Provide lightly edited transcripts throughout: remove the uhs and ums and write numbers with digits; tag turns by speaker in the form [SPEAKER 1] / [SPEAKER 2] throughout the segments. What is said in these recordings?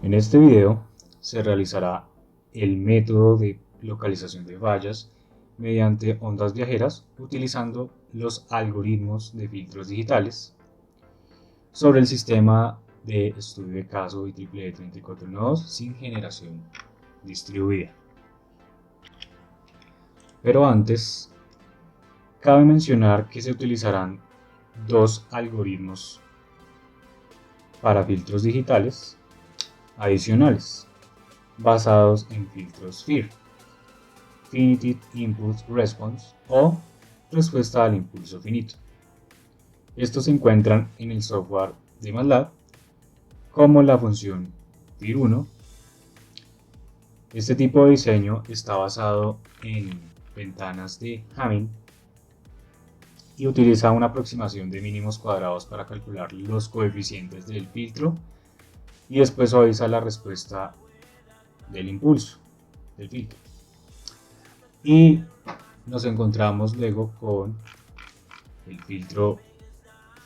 [SPEAKER 1] En este video se realizará el método de localización de fallas mediante ondas viajeras utilizando los algoritmos de filtros digitales sobre el sistema de estudio de caso IEEE 3412 sin generación distribuida. Pero antes, cabe mencionar que se utilizarán dos algoritmos para filtros digitales adicionales basados en filtros FIR, Finite Impulse Response o respuesta al impulso finito. Estos se encuentran en el software de MATLAB como la función FIR1. Este tipo de diseño está basado en ventanas de Hamming y utiliza una aproximación de mínimos cuadrados para calcular los coeficientes del filtro y después suaviza la respuesta del impulso del filtro. Y nos encontramos luego con el filtro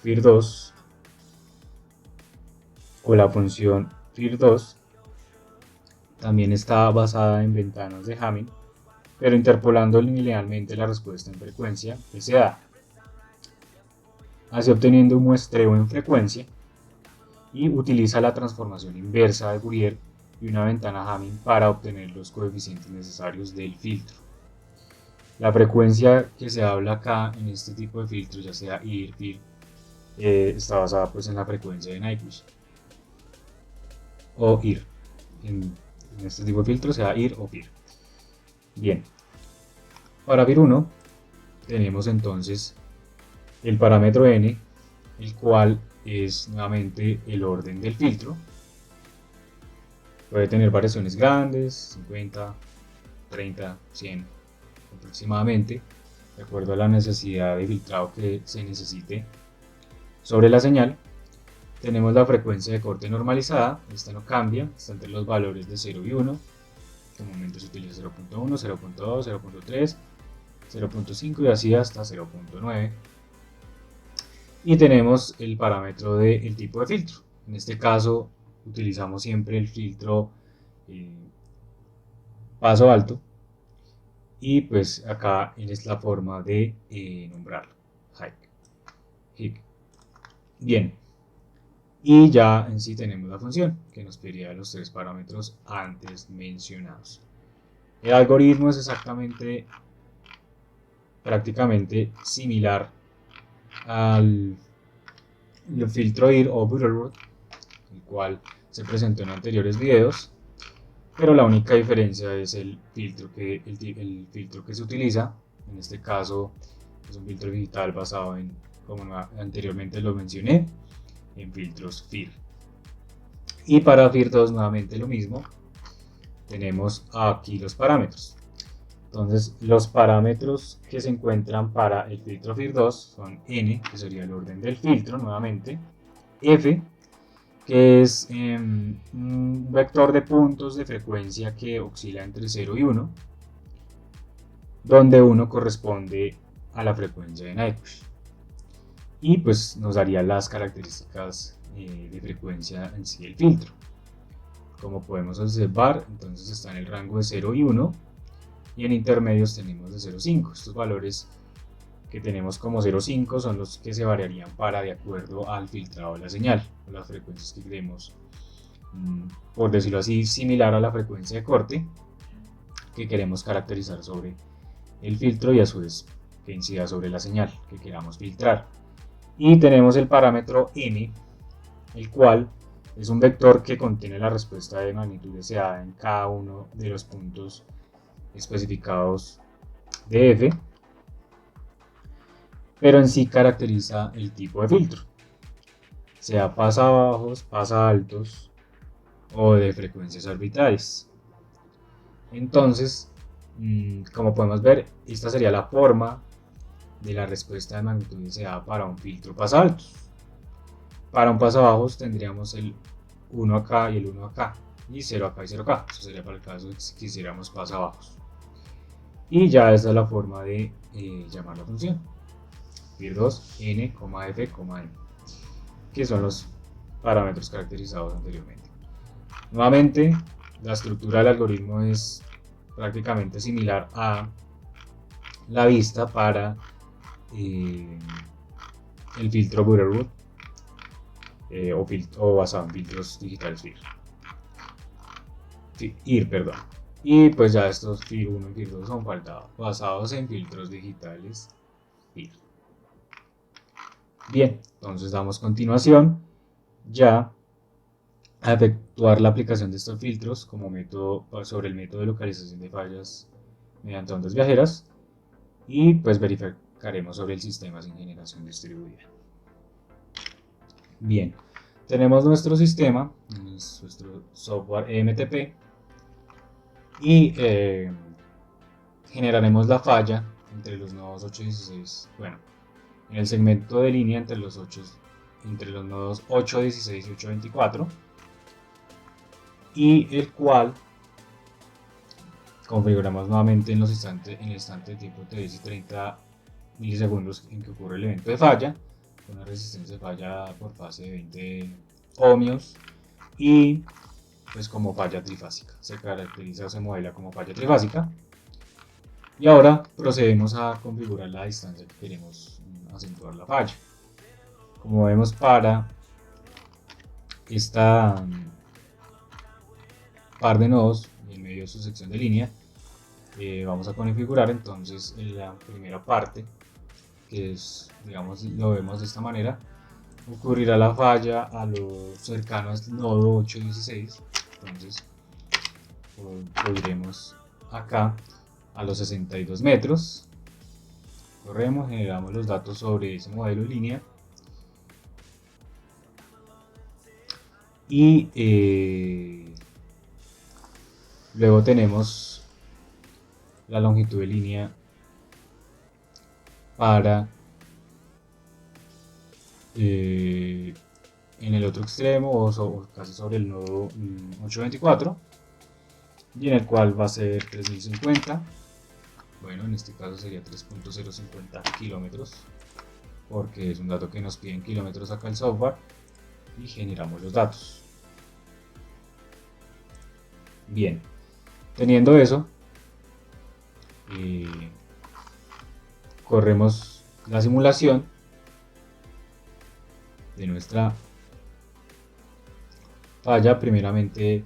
[SPEAKER 1] FIR2 o la función FIR2. También está basada en ventanas de Hamming, pero interpolando linealmente la respuesta en frecuencia que se da, así obteniendo un muestreo en frecuencia, y utiliza la transformación inversa de Fourier y una ventana Hamming para obtener los coeficientes necesarios del filtro. La frecuencia que se habla acá en este tipo de filtros, ya sea IR, FIR, está basada pues en la frecuencia de Nyquist o IR. En este tipo de filtros sea IR o FIR. Bien, para FIR1 tenemos entonces el parámetro n, el cual es nuevamente el orden del filtro. Puede tener variaciones grandes, 50, 30, 100 aproximadamente, de acuerdo a la necesidad de filtrado que se necesite sobre la señal. Tenemos la frecuencia de corte normalizada, esta no cambia, está entre los valores de 0 y 1, comúnmente se utiliza 0.1, 0.2, 0.3, 0.5 y así hasta 0.9. Y tenemos el parámetro del tipo de filtro. En este caso utilizamos siempre el filtro paso alto, y pues acá es la forma de nombrarlo, HIG. Bien, y ya en sí tenemos la función que nos pediría los tres parámetros antes mencionados. El algoritmo es prácticamente similar al filtro IR o Butterworth, el cual se presentó en anteriores videos, pero la única diferencia es el filtro que se utiliza. En este caso es un filtro digital basado en, como anteriormente lo mencioné, en filtros FIR. Y para FIR2 nuevamente lo mismo, tenemos aquí los parámetros. Entonces los parámetros que se encuentran para el filtro FIR2 son n, que sería el orden del filtro nuevamente, f, que es un vector de puntos de frecuencia que oscila entre 0 y 1, donde 1 corresponde a la frecuencia de Nyquist. Y pues nos daría las características de frecuencia en sí del filtro. Como podemos observar, entonces está en el rango de 0 y 1, y en intermedios tenemos de 0 a 5. Estos valores que tenemos como 0,5 son los que se variarían de acuerdo al filtrado de la señal, o las frecuencias que queremos, por decirlo así, similar a la frecuencia de corte que queremos caracterizar sobre el filtro y a su vez que incida sobre la señal que queramos filtrar. Y tenemos el parámetro n, el cual es un vector que contiene la respuesta de magnitud deseada en cada uno de los puntos especificados de f, pero en sí caracteriza el tipo de filtro, sea pasa bajos, pasa altos o de frecuencias arbitrarias. Entonces, como podemos ver, esta sería la forma de la respuesta de magnitud deseada para un filtro pasa altos. Para un pasa bajos tendríamos el 1 acá y el 1 acá, y 0 acá y 0 acá. Eso sería para el caso de que quisiéramos pasa bajos. Y ya esa es la forma de llamar la función FIR2 n, f, n, que son los parámetros caracterizados anteriormente. Nuevamente, la estructura del algoritmo es prácticamente similar a la vista para el filtro Butterworth o basado en filtros digitales IR, perdón. Y pues ya estos FIR 1 y FIR 2 son basados en filtros digitales FIR. Bien, entonces damos continuación ya a efectuar la aplicación de estos filtros como método sobre el método de localización de fallas mediante ondas viajeras y pues verificaremos sobre el sistema sin generación distribuida. Bien, tenemos nuestro sistema, nuestro software EMTP y generaremos la falla entre los nodos 8 y 16, bueno, en el segmento de línea entre los nodos 8, 16 y 8, 24, y el cual configuramos nuevamente en el instante de tiempo t y 30 milisegundos en que ocurre el evento de falla, con una resistencia de falla por fase de 20 ohmios y pues como falla trifásica. Se caracteriza o se modela como falla trifásica. Y ahora procedemos a configurar la distancia que queremos acentuar la falla. Como vemos, para esta par de nodos en medio de su sección de línea, vamos a configurar entonces en la primera parte, que es, digamos, lo vemos de esta manera, ocurrirá la falla a lo cercano al nodo 816, entonces lo iremos acá a los 62 metros, corremos, generamos los datos sobre ese modelo de línea y luego tenemos la longitud de línea para en el otro extremo o casi sobre el nodo 824 y en el cual va a ser 3050. Bueno, en este caso sería 3.050 kilómetros porque es un dato que nos piden kilómetros acá el software y generamos los datos. Bien, teniendo eso, corremos la simulación de nuestra falla. Primeramente,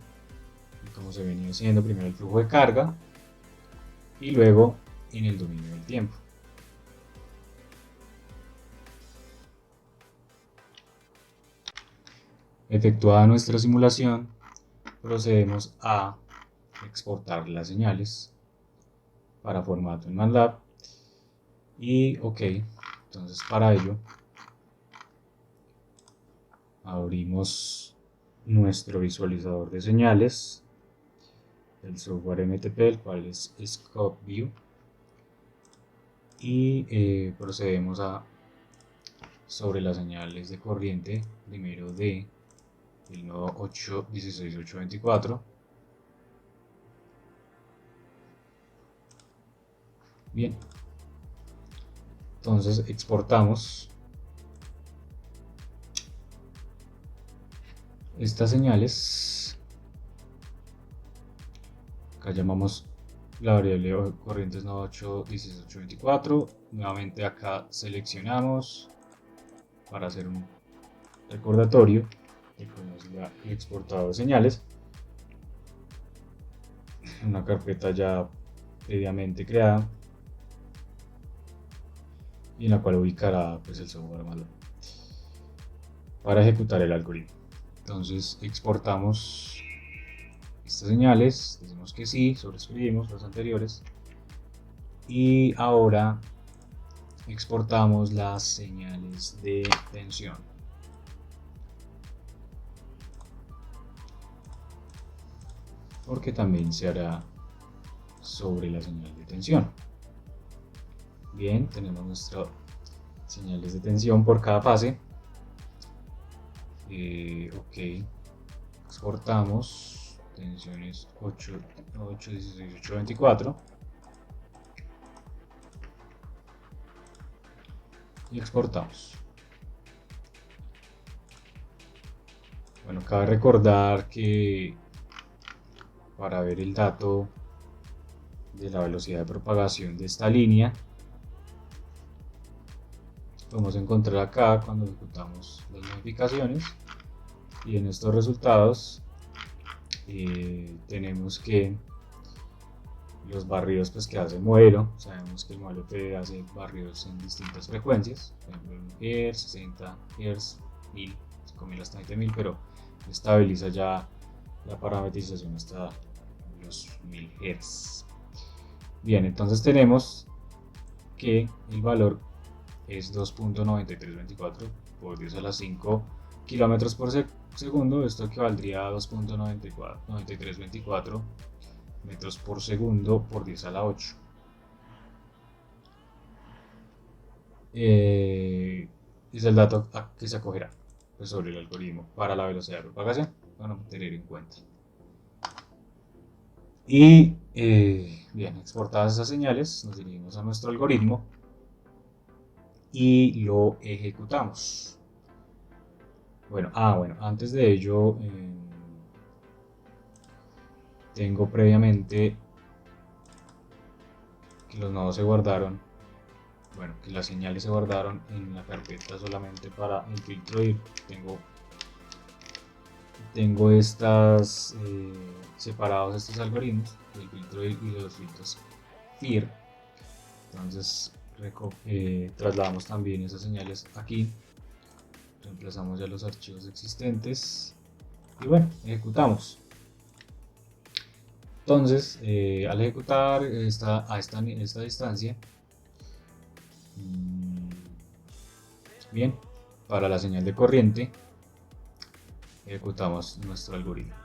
[SPEAKER 1] como se venía haciendo, primero el flujo de carga y luego en el dominio del tiempo. Efectuada nuestra simulación, procedemos a exportar las señales para formato en MATLAB y ok, entonces para ello abrimos nuestro visualizador de señales del software MTP, el cual es ScopeView, y procedemos a sobre las señales de corriente primero de el nodo 8, 16, 8, 24. Bien, entonces exportamos estas señales. Acá llamamos la variable corrientes nodo 8, 16, 8, 24. Nuevamente acá seleccionamos para hacer un recordatorio de cómo es el exportado de señales. Una carpeta ya previamente creada y en la cual ubicará pues, el software MATLAB para ejecutar el algoritmo. Entonces exportamos estas señales, decimos que sí, sobreescribimos las anteriores y ahora exportamos las señales de tensión. Porque también se hará sobre la señal de tensión. Bien, tenemos nuestras señales de tensión por cada fase. Ok, exportamos tensiones 8, 8, 16, 8, 24 y exportamos. Bueno, cabe recordar que para ver el dato de la velocidad de propagación de esta línea, podemos encontrar acá cuando ejecutamos las modificaciones, y en estos resultados tenemos que los barridos pues que hace el modelo, sabemos que el modelo te hace barridos en distintas frecuencias, por ejemplo 1 Hz, 60 Hz, 1000, 5000 hasta 20000, pero estabiliza ya la parametrización hasta los 1000 Hz. Bien, entonces tenemos que el valor es 2.9324 por 10 a la 5 kilómetros por segundo. Esto equivaldría a 2.9324 metros por segundo por 10 a la 8. Es el dato que se acogerá pues, sobre el algoritmo para la velocidad de propagación, para tener en cuenta. Y bien, exportadas esas señales, nos dirigimos a nuestro algoritmo y lo ejecutamos. Bueno, antes de ello, tengo previamente que los nodos se guardaron, bueno, que las señales se guardaron en la carpeta solamente para el filtro IR. Tengo estas separados estos algoritmos, el filtro IR y los filtros FIR. Entonces trasladamos también esas señales aquí, reemplazamos ya los archivos existentes y bueno, ejecutamos. Entonces, al ejecutar a esta distancia, bien, para la señal de corriente, ejecutamos nuestro algoritmo.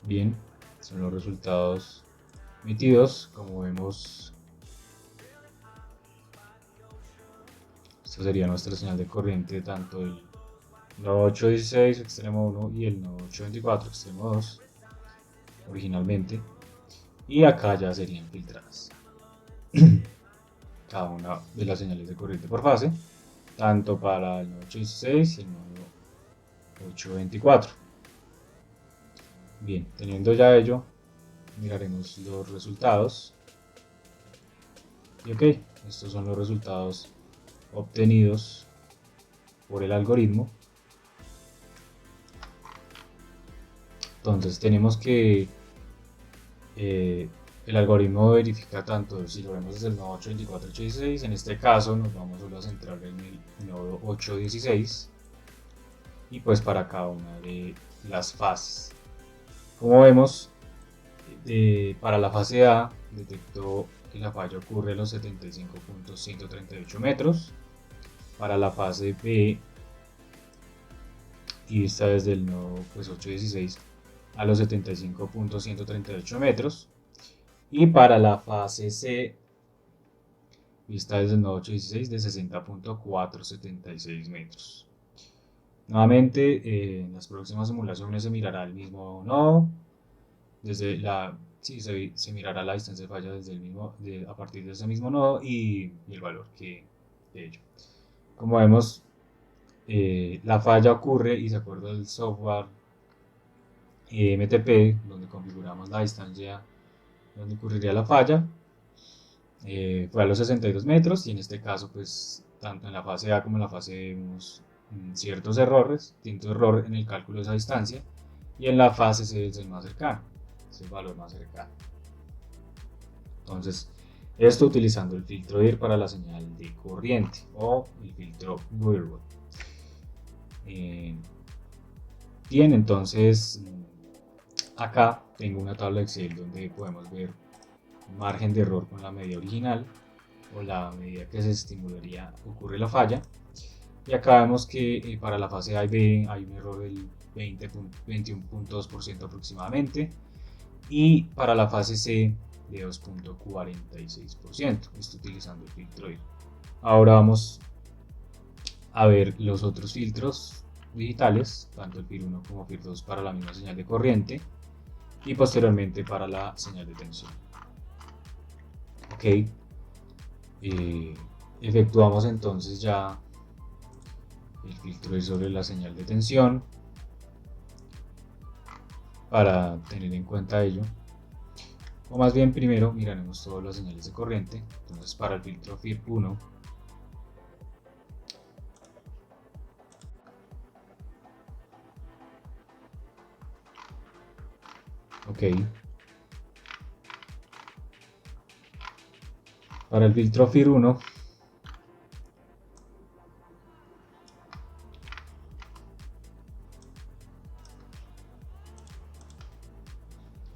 [SPEAKER 1] Bien, son los resultados emitidos, como vemos. Esta sería nuestra señal de corriente, tanto el nodo 816 extremo 1 y el nodo 824 extremo 2 originalmente, y acá ya serían filtradas cada una de las señales de corriente por fase, tanto para el nodo 816 y el nodo 824. Bien, teniendo ya ello, miraremos los resultados. Y ok, estos son los resultados obtenidos por el algoritmo. Entonces tenemos que el algoritmo verifica tanto si lo vemos desde el nodo 824 816, en este caso nos vamos solo a centrar en el nodo 816 y pues para cada una de las fases. Como vemos, para la fase A detectó que la falla ocurre a los 75.138 metros. Para la fase B, y esta desde el nodo pues, 816 a los 75.138 metros. Y para la fase C, vista desde el nodo 816 de 60.476 metros. Nuevamente, en las próximas simulaciones se mirará el mismo nodo. Desde se mirará la distancia de falla desde el mismo, a partir de ese mismo nodo y el valor de ello. Como vemos, la falla ocurre, y de acuerdo al software MTP, donde configuramos la distancia donde ocurriría la falla, fue a los 62 metros, y en este caso, pues, tanto en la fase A como en la fase B vemos ciertos errores, distinto error en el cálculo de esa distancia, y en la fase C es el más cercano, es el valor más cercano. Entonces, esto utilizando el filtro IR para la señal de corriente o el filtro Whirlwind. Bien, entonces acá tengo una tabla Excel donde podemos ver margen de error con la medida original o la medida que se estimularía ocurre la falla, y acá vemos que para la fase A y B hay un error del 21.2% aproximadamente, y para la fase C de 2.46%, esto utilizando el filtro IR. Ahora vamos a ver los otros filtros digitales, tanto el FIR1 como FIR2 para la misma señal de corriente y posteriormente para la señal de tensión. Ok, efectuamos entonces ya el filtro es sobre la señal de tensión para tener en cuenta ello. O más bien primero miraremos todas las señales de corriente. Entonces para el filtro FIR 1 ok, para el filtro FIR 1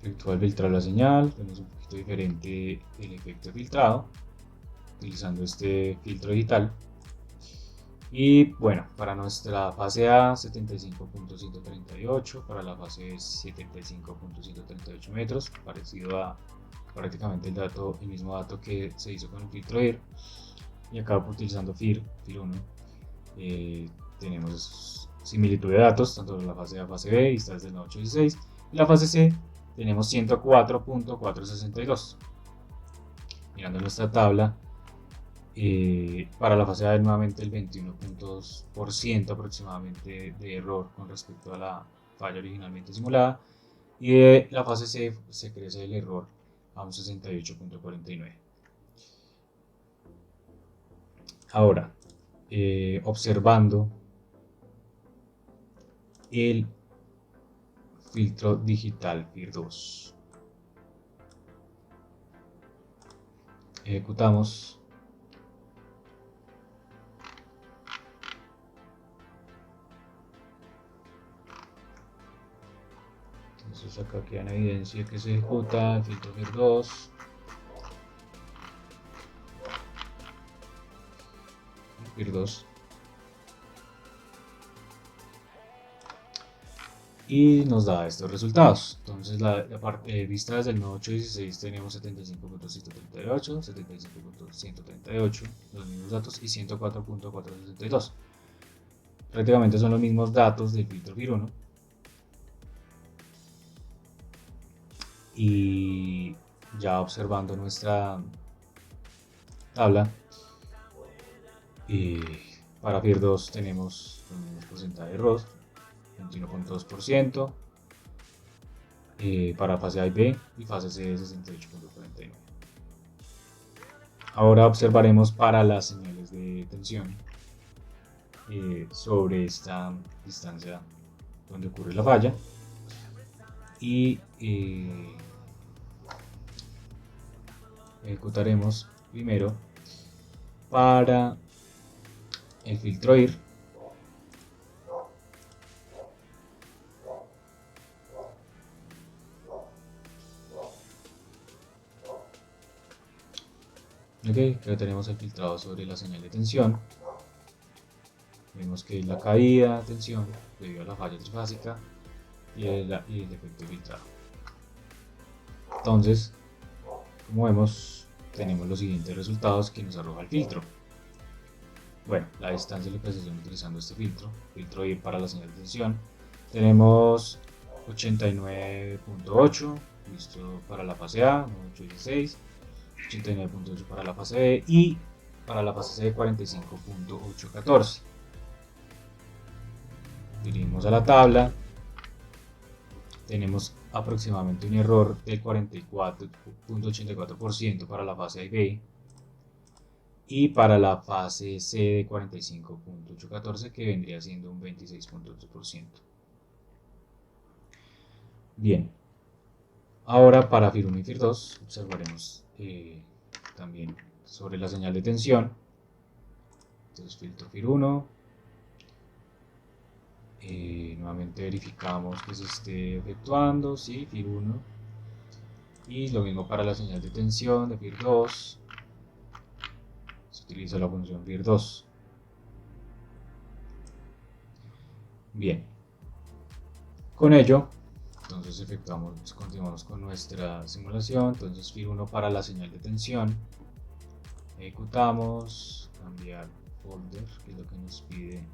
[SPEAKER 1] efectúa el filtrado de la señal. Tenemos un poquito diferente el efecto de filtrado utilizando este filtro digital. Y bueno, para nuestra fase A 75.138, para la fase B 75.138 metros, parecido a prácticamente el mismo dato que se hizo con el filtro IR. Y acá utilizando FIR 1, tenemos similitud de datos, tanto en la fase A, fase B, distancias del nodo 816, y la fase C tenemos 104.462. Mirando nuestra tabla, para la fase A nuevamente el 21% aproximadamente de error con respecto a la falla originalmente simulada, y de la fase C se crece el error a un 68.49. Ahora, observando el filtro digital FIR 2, ejecutamos. Entonces acá queda en evidencia que se ejecuta el filtro FIR 2. FIR 2. Y nos da estos resultados. Entonces la parte vista desde el nodo 816 tenemos 75.138, 75.138, los mismos datos, y 104.462. Prácticamente son los mismos datos del filtro FIR 1. Y ya observando nuestra tabla, para FIR 2 tenemos los mismos porcentajes de error, 21.2%, para fase A y B, y fase C 68.49. Ahora observaremos para las señales de tensión sobre esta distancia donde ocurre la falla, y ejecutaremos primero para el filtro IR. Ok, acá tenemos el filtrado sobre la señal de tensión. Vemos que la caída de tensión debido a la falla trifásica y el efecto filtrado. Entonces, como vemos, tenemos los siguientes resultados que nos arroja el filtro. Bueno, la distancia de localización utilizando este filtro IR para la señal de tensión, tenemos 89.8, listo para la fase A, 816, 89.8 para la fase B, y para la fase C 45.814. Dirigimos a la tabla, tenemos aproximadamente un error del 44.84% para la fase A y B, y para la fase C de 45.814, que vendría siendo un 26.8%. Bien, ahora para FIR 1 y FIR 2 observaremos también sobre la señal de tensión. Entonces filtro FIR 1, nuevamente verificamos que se esté efectuando, sí, FIR 1, y lo mismo para la señal de tensión de FIR 2, se utiliza la función FIR 2. Bien, con ello, entonces continuamos con nuestra simulación. Entonces FIR 1 para la señal de tensión, ejecutamos, cambiar folder, que es lo que nos pide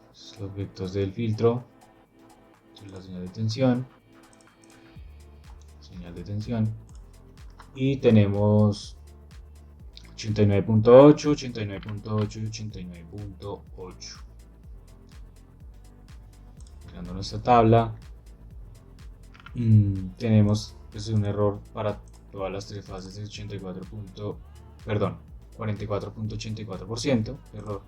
[SPEAKER 1] los objetos del filtro, la señal de tensión, y tenemos 89.8, 89.8 y 89.8. Mirando nuestra tabla, tenemos pues, un error para todas las tres fases de 44.84%, error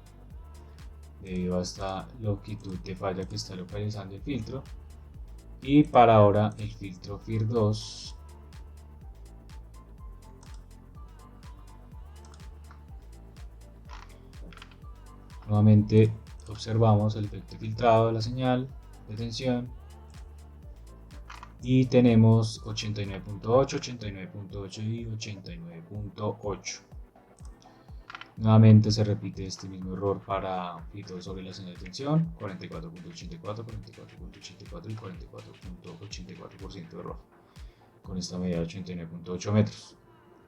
[SPEAKER 1] debido a esta longitud de falla que está localizando el filtro. Y para ahora el filtro FIR2 nuevamente observamos el efecto filtrado de la señal de tensión y tenemos 89.8, 89.8 y 89.8. Nuevamente se repite este mismo error para FIR2 sobre la señal de tensión, 44.84, 44.84 y 44.84% de error con esta medida de 89.8 metros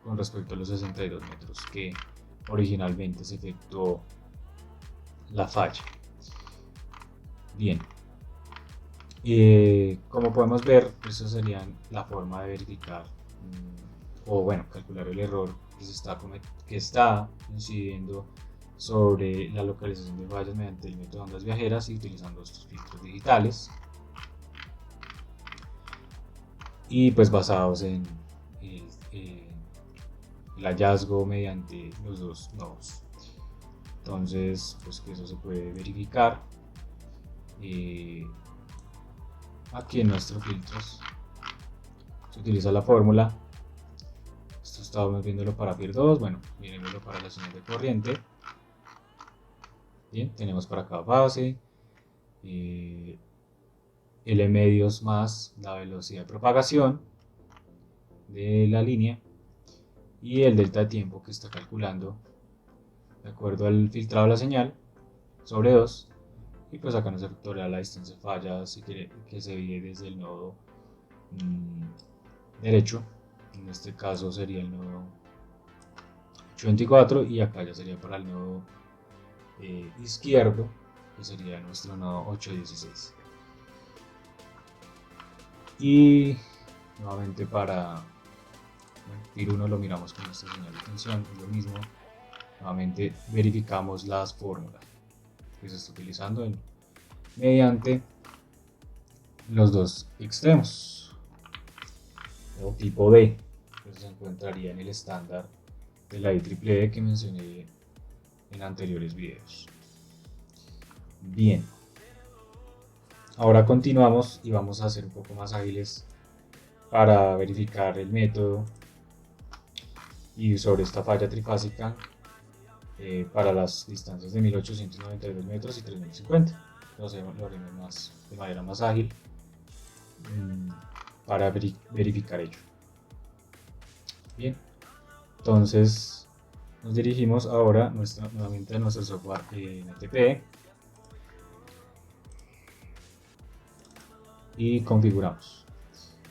[SPEAKER 1] con respecto a los 62 metros que originalmente se efectuó la falla. Bien, como podemos ver, eso sería la forma de verificar o bueno, calcular el error que está incidiendo sobre la localización de fallas mediante el método de ondas viajeras y utilizando estos filtros digitales y pues basados en el hallazgo mediante los dos nodos. Entonces pues que eso se puede verificar aquí en nuestros filtros se utiliza la fórmula. Esto estábamos viéndolo para FIR2, bueno, miremoslo para la señal de corriente. Bien, tenemos para cada fase L medios más la velocidad de propagación de la línea y el delta de tiempo que está calculando de acuerdo al filtrado de la señal sobre 2, y pues acá nos efectuará la distancia de falla que se vive desde el nodo derecho, en este caso sería el nodo 824 y acá ya sería para el nodo izquierdo, que sería nuestro nodo 816. Y nuevamente para FIR1 lo miramos con nuestra señal de tensión, es lo mismo. Nuevamente verificamos las fórmulas que se está utilizando mediante los dos extremos. O tipo D, que se encontraría en el estándar de la IEEE que mencioné en anteriores videos. Bien, ahora continuamos y vamos a ser un poco más ágiles para verificar el método y sobre esta falla trifásica para las distancias de 1892 metros y 3050. Lo haremos de manera más ágil para verificar ello. Bien, entonces nos dirigimos ahora nuevamente a nuestro software NTP y configuramos.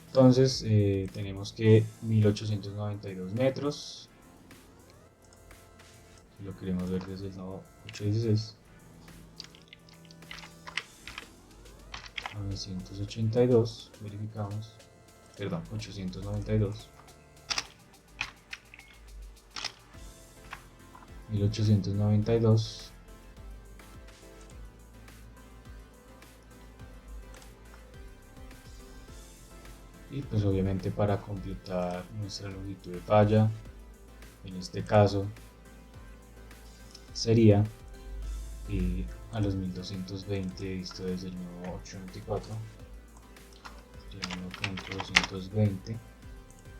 [SPEAKER 1] Entonces tenemos que 1892 metros, si lo queremos ver desde el nodo 816, 982, verificamos, perdón, 892, 1892, y pues obviamente para computar nuestra longitud de falla, en este caso sería a los 1220 visto desde el nodo 824, sería 1.220,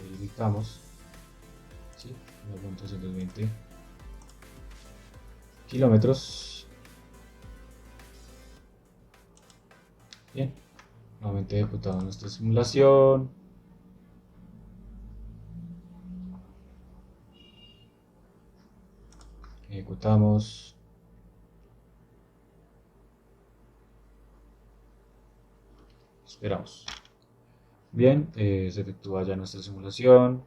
[SPEAKER 1] verificamos, ¿sí? 1.220 kilómetros. Bien, nuevamente ejecutamos nuestra simulación. Ejecutamos. Esperamos. Bien, se efectúa ya nuestra simulación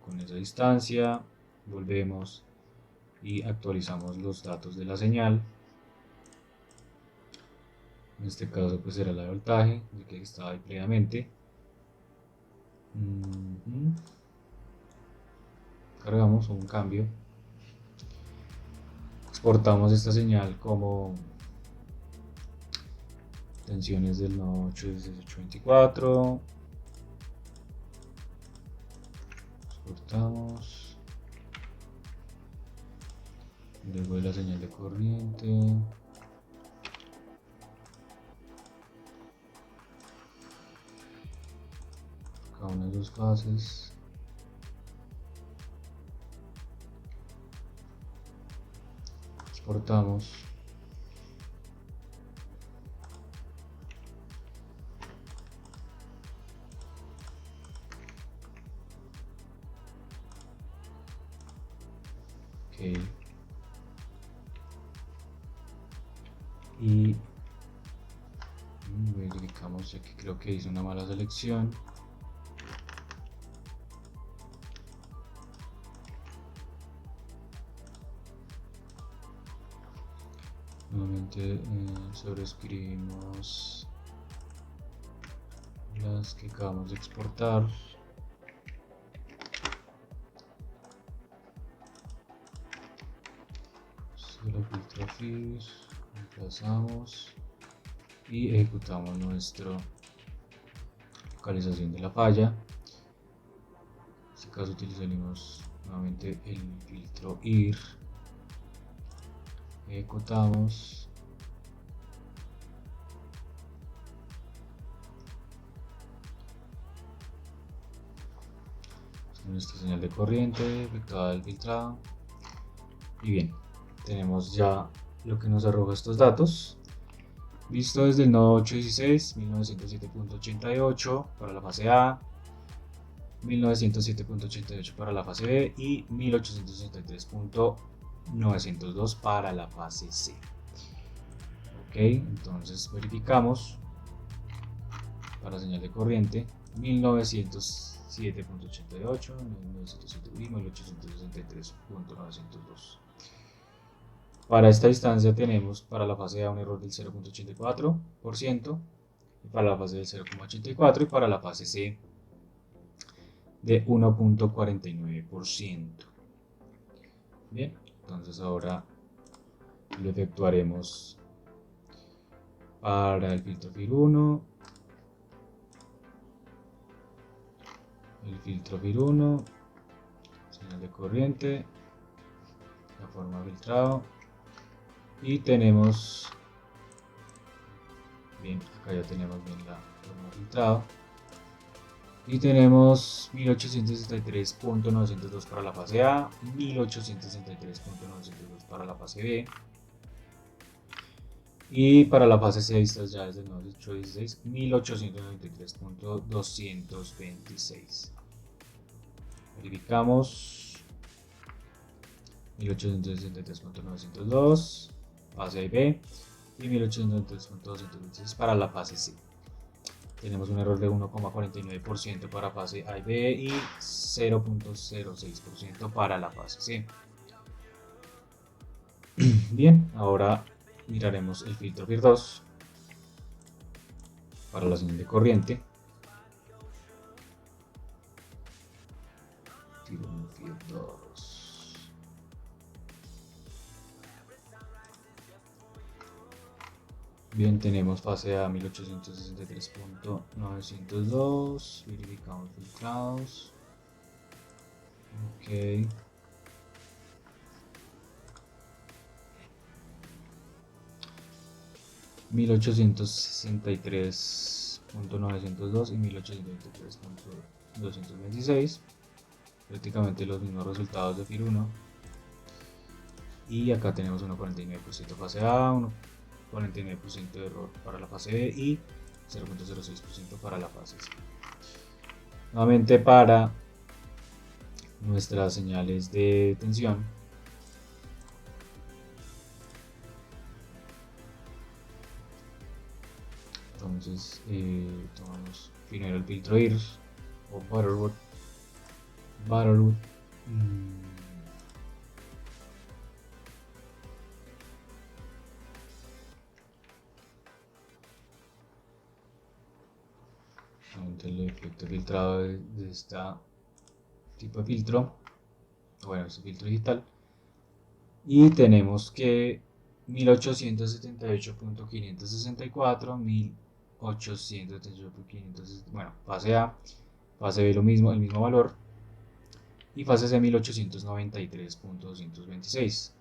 [SPEAKER 1] con esa distancia. Volvemos y actualizamos los datos de la señal. En este caso pues será la de voltaje, de que estaba ahí previamente. Cargamos un cambio. exportamos esta señal como tensiones del nodo 81824. Exportamos. Luego de la señal de corriente. Cada una de dos fases. Exportamos. Ok. Y verificamos, ya que creo que hice una mala selección. Nuevamente sobreescribimos las que acabamos de exportar. Solo filtro FIR, reemplazamos y ejecutamos nuestra localización de la falla. En este caso utilizaremos nuevamente el filtro IR. Ejecutamos. Nuestra señal de corriente efectuada del filtrado. Y bien, tenemos ya lo que nos arroja estos datos. Visto desde el nodo 816, 1907.88 para la fase A, 1907.88 para la fase B y 1863.902 para la fase C. Ok, entonces verificamos para señal de corriente 1907.88, 1907 y 1863.902. Para esta distancia tenemos para la fase A un error del 0.84%, y para la fase del 0.84% y para la fase C de 1.49%. Bien, entonces ahora lo efectuaremos para el filtro FIR1, señal de corriente, la forma filtrado, y tenemos, bien, acá ya tenemos bien la forma filtrado, y tenemos 1863.902 para la fase A, 1863.902 para la fase B, y para la fase C, estas ya desde el nodo 816, 1893.226. Verificamos 1863.902 fase A y B y 1893.226 para la fase C. Tenemos un error de 1.49% para fase A y B y 0.06% para la fase C. Bien, ahora miraremos el filtro FIR2 para la señal de corriente. FIR2. Bien, tenemos fase A 1863.902, verificamos filtrados. Ok. 1863.902 y 1823.226, prácticamente los mismos resultados de FIR1. Y acá tenemos 1.49% fase A, 1.49% de error para la fase B y 0.06% para la fase C. Nuevamente para nuestras señales de tensión, entonces tomamos primero el filtro IR o Butterwood. El efecto filtrado de este tipo de filtro, bueno, este filtro digital. y tenemos que 1878.564, 1878.560, bueno, fase A, fase B lo mismo, el mismo valor, y fase C 1893.226.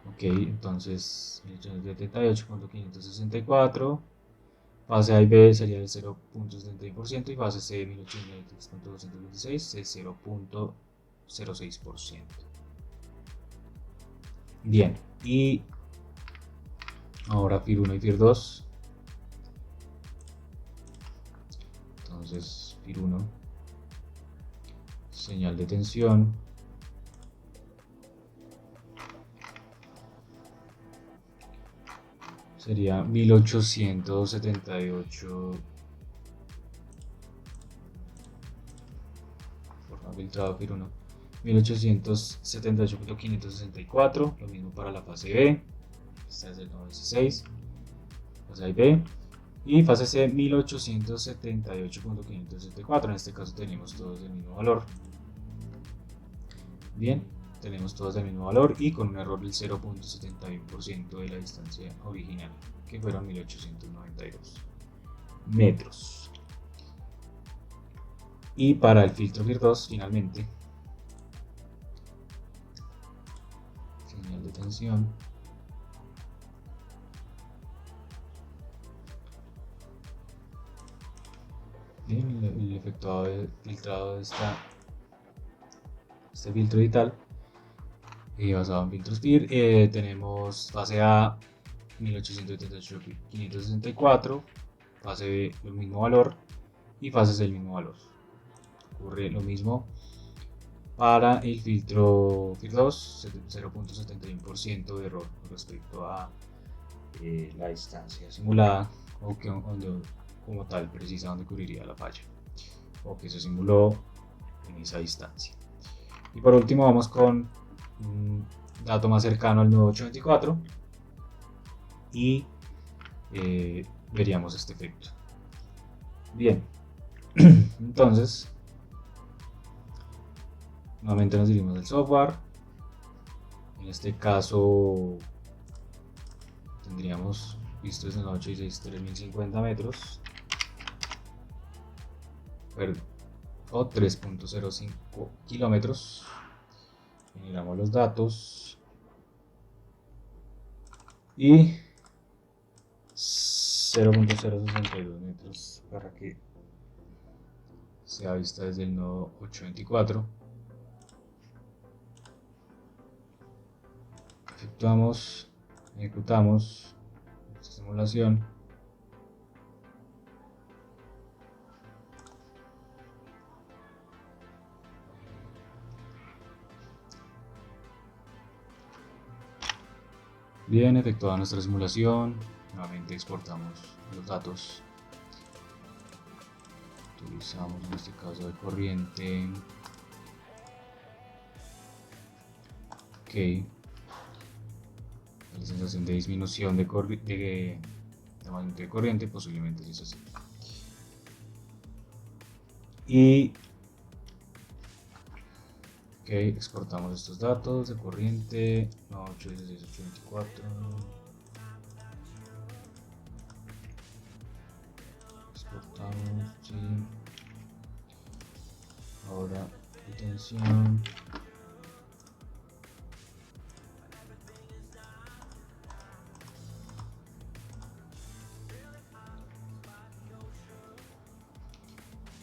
[SPEAKER 1] Ok, entonces 1878.564, fase A y B sería el 0.71% y fase C 1893.226 es 0.06%. Bien, y ahora FIR 1 y FIR 2. Entonces FIR 1, señal de tensión, sería 1878, forma filtrado FIR 1, 1878.564, lo mismo para la fase B, esta es el 96, fase A y B, y fase C 1878.574, en este caso tenemos todos el mismo valor. Bien, tenemos todos el mismo valor y con un error del 0.71% de la distancia original, que fueron 1892 metros. Y para el filtro FIR 2, finalmente, señal de tensión, bien, el efectuado filtrado de este filtro digital basado en filtros FIR, tenemos fase A 1878.564, fase B el mismo valor y fase C el mismo valor. Ocurre lo mismo para el filtro FIR 2, 0.71% de error con respecto a la distancia simulada o que donde, como tal precisa donde ocurriría la falla o que se simuló en esa distancia. Y por último vamos con un dato más cercano al nodo 824 y veríamos este efecto. Bien, entonces nuevamente nos dirigimos al software. En este caso tendríamos visto desde el 86 3050 metros, o 3.05 kilómetros. Generamos los datos y 0.062 metros para que sea vista desde el nodo 824. Ejecutamos esta simulación. Bien, efectuada nuestra simulación, nuevamente exportamos los datos. Utilizamos en este caso de corriente. Ok. La sensación de disminución de magnitud de corriente, posiblemente es así. Y ok, exportamos estos datos de corriente. No, 816.824. Exportamos, sí. Ahora, tensión.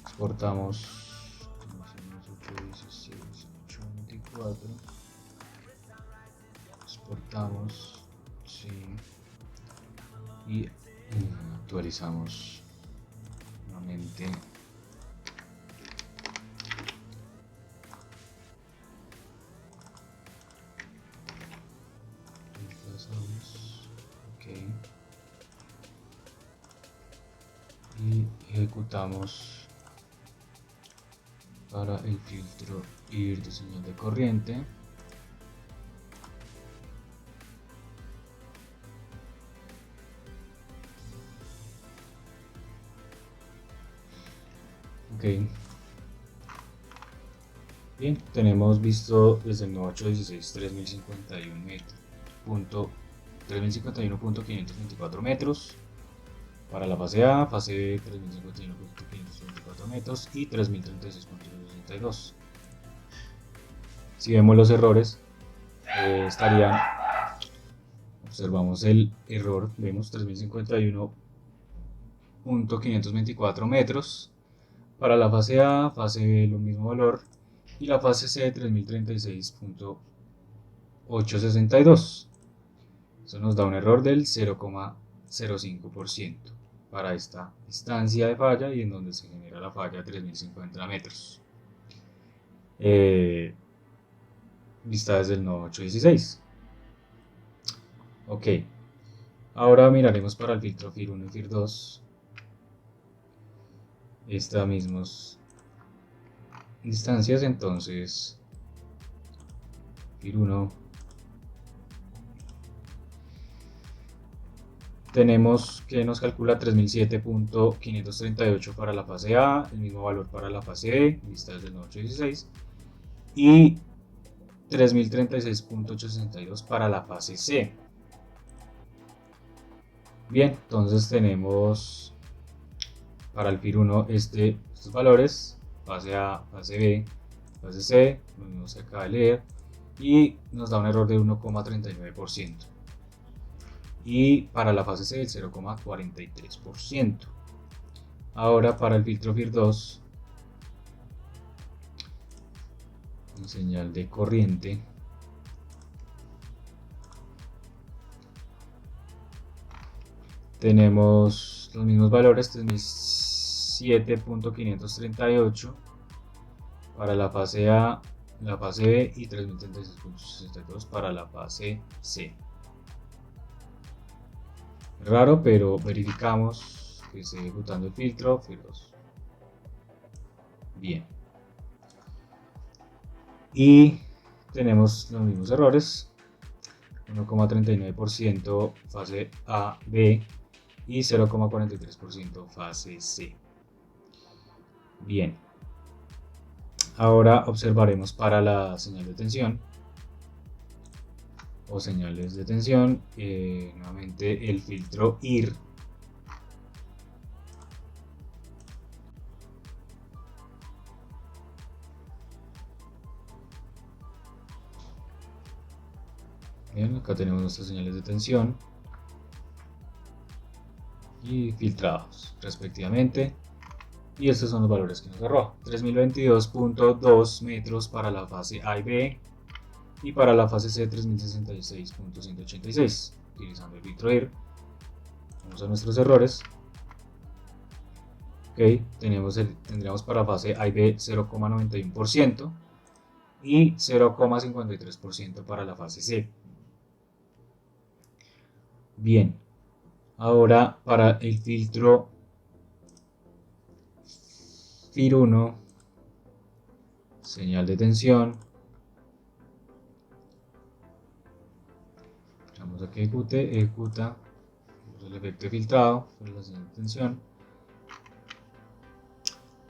[SPEAKER 1] Exportamos 816.824. Exportamos, sí. Y actualizamos nuevamente. Ok. Y ejecutamos para el filtro IR de señal de corriente. Ok. Bien, tenemos visto desde el nodo 816 3051.524 metros para la fase A, fase B 3051.524 metros y 3036.62. Si vemos los errores, observamos el error, vemos 3051.524 metros. Para la fase A, fase B, lo mismo valor. Y la fase C, 3036.862. Eso nos da un error del 0,05% para esta distancia de falla y en donde se genera la falla 3050 metros. Vista desde el nodo 816. Ok. Ahora miraremos para el filtro FIR1 y FIR2. Estas mismas distancias, entonces FIR1 tenemos que nos calcula 3007.538 para la fase A, el mismo valor para la fase B, vista desde el nodo 816, y 3036.862 para la fase C. Bien, entonces tenemos para el FIR1 estos valores, fase A, fase B, fase C, lo mismo se acaba de leer, y nos da un error de 1,39%. Y para la fase C el 0,43%. Ahora para el filtro FIR2, en señal de corriente, tenemos los mismos valores, 3007.538 para la fase A, la fase B y 3036.62 para la fase C. Raro, pero verificamos que esté ejecutando el filtro FIR2. Bien. Y tenemos los mismos errores. 1,39% fase A, B y 0,43% fase C. Bien. Ahora observaremos para la señal de tensión o señales de tensión, nuevamente el filtro IR. Bien, acá tenemos nuestras señales de tensión y filtrados respectivamente, y estos son los valores que nos arroja: 3022.2 metros para la fase A y B, y para la fase C 3066.186. Utilizando el filtro IR, vamos a nuestros errores. Ok, tendríamos para fase A y B 0,91% y 0,53% para la fase C. Bien, ahora para el filtro FIR1, señal de tensión, vamos a que ejecuta el efecto de filtrado sobre la señal de tensión.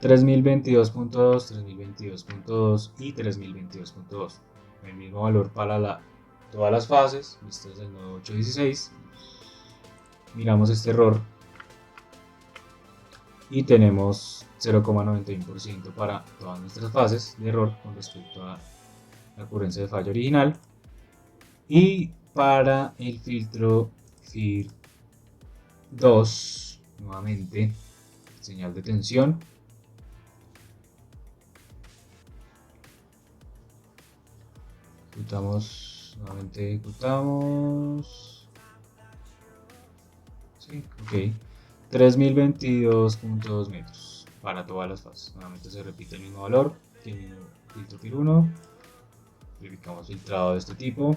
[SPEAKER 1] 3022.2, 3022.2 y 3022.2. El mismo valor para todas las fases, vistas del nodo 816. Miramos este error y tenemos 0,91% para todas nuestras fases de error con respecto a la ocurrencia de falla original. Y para el filtro FIR2, nuevamente señal de tensión, ejecutamos, sí, ok, 3022.2 metros para todas las fases. Nuevamente se repite el mismo valor que el filtro FIR1. Verificamos filtrado de este tipo,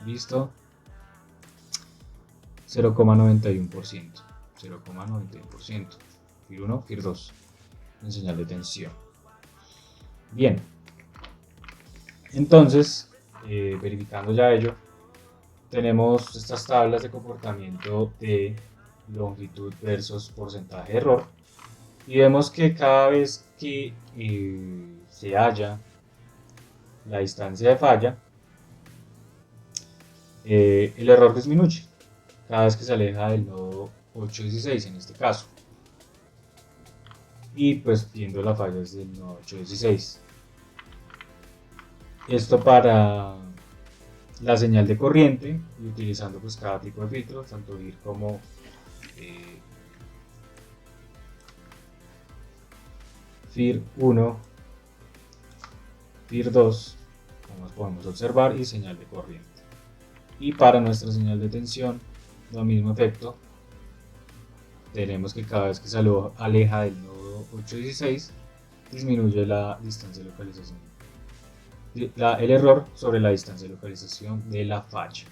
[SPEAKER 1] listo, 0,91%, 0,91%, FIR1, FIR2 en señal de tensión. Bien, entonces, verificando ya ello, tenemos estas tablas de comportamiento de longitud versus porcentaje de error, y vemos que cada vez que se halla la distancia de falla, el error disminuye cada vez que se aleja del nodo 816 en este caso. Y pues viendo la falla desde el nodo 816. Esto para la señal de corriente y utilizando pues cada tipo de filtro, tanto IR como FIR 1, FIR 2, como podemos observar, y señal de corriente. Y para nuestra señal de tensión, lo mismo efecto. Tenemos que cada vez que se aleja del nodo 816, disminuye la distancia de localización. El error sobre la distancia de localización de la falla.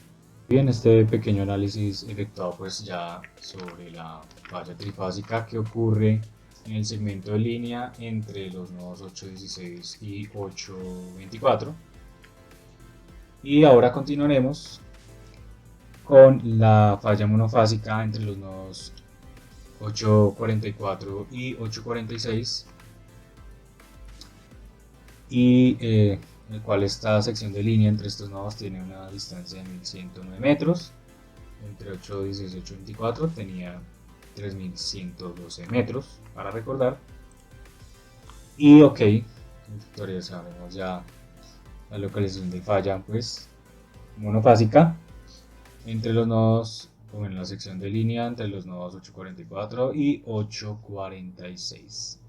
[SPEAKER 1] Bien, este pequeño análisis efectuado pues ya sobre la falla trifásica que ocurre en el segmento de línea entre los nodos 816 y 824. Y ahora continuaremos con la falla monofásica entre los nodos 844 y 846, y el cual esta sección de línea entre estos nodos tiene una distancia de 1109 metros, entre 816 y 824 tenía 3112 metros, para recordar. Y ok, en tutorial sabemos ya la localización de falla pues monofásica entre los nodos, como en la sección de línea entre los nodos 844 y 846.